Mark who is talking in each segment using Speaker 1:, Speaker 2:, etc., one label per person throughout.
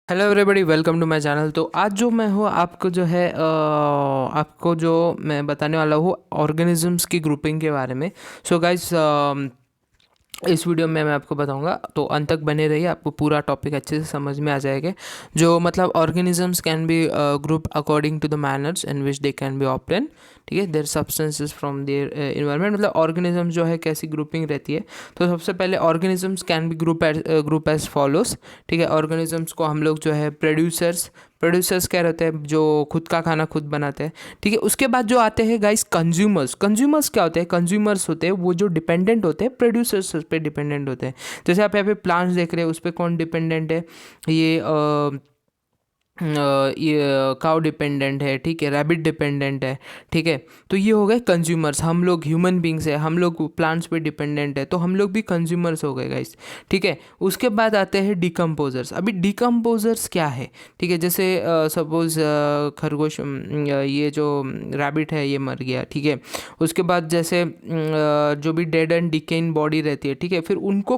Speaker 1: Hello everybody, welcome to my channel. तो आज जो मैं हूँ आपको जो है आपको जो मैं बताने वाला हूँ ऑर्गेनिजम्स की ग्रुपिंग के बारे में। सो गाइस, इस वीडियो में मैं आपको बताऊंगा, तो अंत तक बने रहिए, आपको पूरा टॉपिक अच्छे से समझ में आ जाएगा। जो मतलब organisms can be group according to the manners in which they can be obtain. ठीक है, their substances from their environment, मतलब ऑर्गेनिज्म जो है कैसी ग्रुपिंग रहती है। तो सबसे पहले organisms can be group as follows. ठीक है, ऑर्गेनिजम्स को हम लोग जो है प्रोड्यूसर्स क्या रहते हैं, जो खुद का खाना खुद बनाते हैं। ठीक है, उसके बाद जो आते हैं गाइस कंज्यूमर्स क्या होते हैं? कंज्यूमर्स होते हैं वो जो डिपेंडेंट होते हैं प्रोड्यूसर्स पे डिपेंडेंट होते हैं। जैसे आप यहाँ पे प्लांट्स देख रहे हैं, उस पर कौन डिपेंडेंट है? ये ये काउ डिपेंडेंट है, ठीक है, रैबिट डिपेंडेंट है। ठीक है, तो ये हो गए कंज्यूमर्स। हम लोग ह्यूमन बींग्स है, हम लोग प्लांट्स पे डिपेंडेंट है, तो हम लोग भी कंज्यूमर्स हो गए गाइस। ठीक है, उसके बाद आते हैं डिकम्पोजर्स। अभी डिकम्पोजर्स क्या है? ठीक है, जैसे सपोज खरगोश, ये जो रैबिट है ये मर गया। ठीक है, उसके बाद जैसे जो भी डेड एंड डिकेइंग बॉडी रहती है, ठीक है, फिर उनको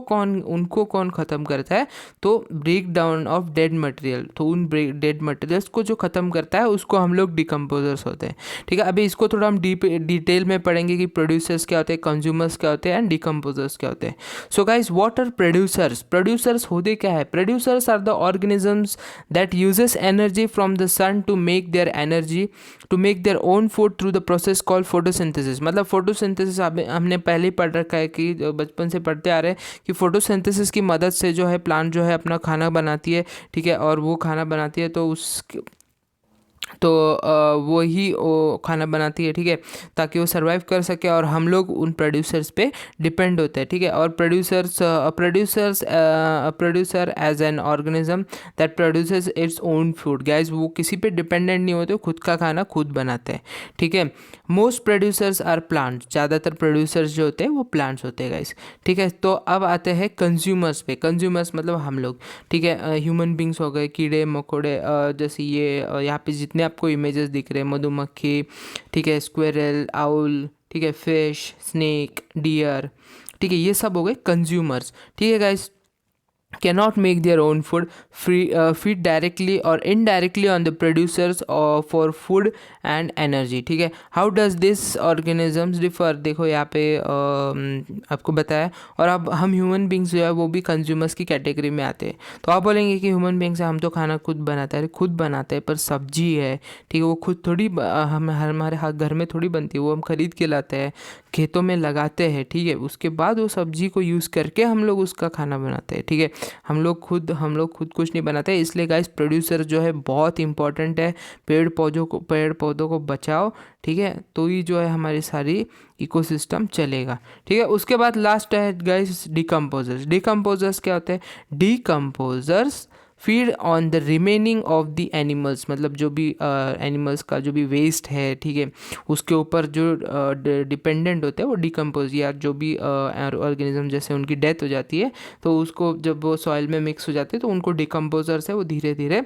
Speaker 1: कौन ख़त्म करता है? तो break down of dead material. तो उन डेड मटेरियल्स को जो ख़त्म करता है उसको हम लोग डिकम्पोजर्स होते हैं। ठीक है, अभी इसको थोड़ा हम डिटेल में पढ़ेंगे कि प्रोड्यूसर्स क्या होते हैं, कंज्यूमर्स क्या होते हैं एंड डिकम्पोजर्स क्या होते हैं। So guys, what are producers होते क्या है? Producers are the organisms that uses energy from the sun to make their own food through the process called photosynthesis. मतलब फोटोसिंथेसिस हमने पहले ही पढ़ रखा है, कि बचपन से पढ़ते आ रहे हैं कि फोटोसिंथेसिस की मदद से जो है प्लांट जो है अपना खाना बनाती है। ठीक है, और वो खाना बनाती है तो वो ही वो खाना बनाती है। ठीक है, ताकि वो सरवाइव कर सके, और हम लोग उन प्रोड्यूसर्स पे डिपेंड होते हैं। ठीक है, और producer as an organism that produces its own food. Guys, वो किसी पे डिपेंडेंट नहीं होते, खुद का खाना खुद बनाते हैं। ठीक है, मोस्ट प्रोड्यूसर्स आर प्लांट्स। ज़्यादातर प्रोड्यूसर्स जो होते हैं वो प्लांट्स होते हैं गाइस। ठीक है, तो अब आते हैं कंज्यूमर्स पे। कंज्यूमर्स मतलब हम लोग। ठीक है, ह्यूमन बींग्स हो गए, कीड़े मकोड़े, जैसे ये यहाँ पे जितने आपको इमेजेस दिख रहे हैं, मधुमक्खी, ठीक है, स्क्विरल, आउल, ठीक है, फिश, स्नेक, डियर। ठीक है, ये सब हो गए कंज्यूमर्स। ठीक है guys, cannot make their own food, feed directly or indirectly on the producers for food and energy. ठीक है, how does this organisms differ? देखो यहाँ पे आपको बताया। और अब हम ह्यूमन बींग्स जो है वो भी कंज्यूमर्स की कैटेगरी में आते हैं। तो आप बोलेंगे कि ह्यूमन बींग्स हम तो खाना खुद बनाते हैं, खुद बनाते हैं, पर सब्जी है, ठीक है, वो खुद थोड़ी हम हमारे घर में थोड़ी बनती है, वो हम खरीद के लाते हैं, खेतों में लगाते हैं। ठीक है, उसके बाद वो सब्जी को यूज़ करके हम लोग उसका खाना बनाते हैं। ठीक है, हम लोग खुद कुछ नहीं बनाते। इसलिए गाइस, प्रोड्यूसर जो है बहुत इंपॉर्टेंट है। पेड़ पौधों को बचाओ। ठीक है, तो ही जो है हमारी सारी इकोसिस्टम चलेगा। ठीक है, उसके बाद लास्ट है गाइस डिकम्पोजर्स क्या होते हैं? Decomposers feed on the remaining of the animals. मतलब जो भी एनिमल्स का जो भी वेस्ट है, ठीक है, उसके ऊपर जो डिपेंडेंट होते हैं वो डिकम्पोज, या जो भी ऑर्गेनिज्म जैसे उनकी डेथ हो जाती है, तो उसको जब वो सॉइल में मिक्स हो जाते हैं तो उनको डिकम्पोजर्स है वो धीरे धीरे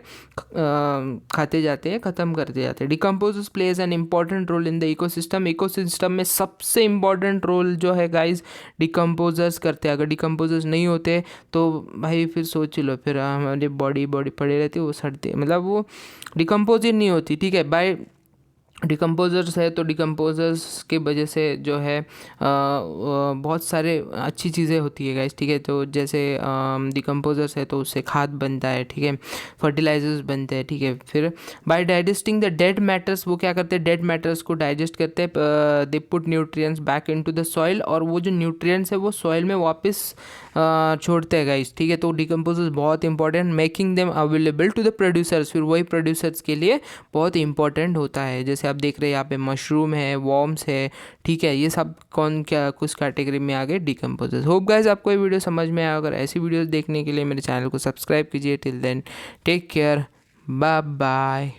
Speaker 1: खाते जाते हैं, ख़त्म करते जाते हैं। Decomposers plays an important role in the ecosystem में सबसे इंपॉर्टेंट रोल जो है गाइज डिकम्पोजर्स करते हैं। अगर डिकम्पोजर्स नहीं होते तो भाई फिर सोच लो, फिर हमारी बॉडी पड़ी रहती है, वो सड़ती, मतलब वो डिकम्पोज ही नहीं होती। ठीक है, बाय डिकम्पोजर्स है, तो डिकम्पोजर्स के वजह से जो है बहुत सारे अच्छी चीज़ें होती है गाइस। ठीक है, तो जैसे डिकम्पोजर्स है तो उससे खाद बनता है, ठीक है, फर्टिलाइजर्स बनते हैं। ठीक है, फिर by digesting the dead matters, वो क्या करते हैं? डेड मैटर्स को डाइजेस्ट करते हैं, they put nutrients back into the soil, और वो जो न्यूट्रिएंट्स है वो सॉइल में वापस छोड़ते हैं गाइस। ठीक है, तो डिकम्पोजर्स बहुत important, making them available to the producers. फिर वही प्रोड्यूसर्स के लिए बहुत इंपॉर्टेंट होता है। जैसे आप देख रहे हैं यहाँ पे मशरूम है, वॉर्म्स है। ठीक है, ये सब कौन क्या कुछ कैटेगरी में आ गए? डिकम्पोजर्स। होप गाइस आपको ये वीडियो समझ में आया। अगर ऐसी वीडियोस देखने के लिए मेरे चैनल को सब्सक्राइब कीजिए। Till then take care, bye bye.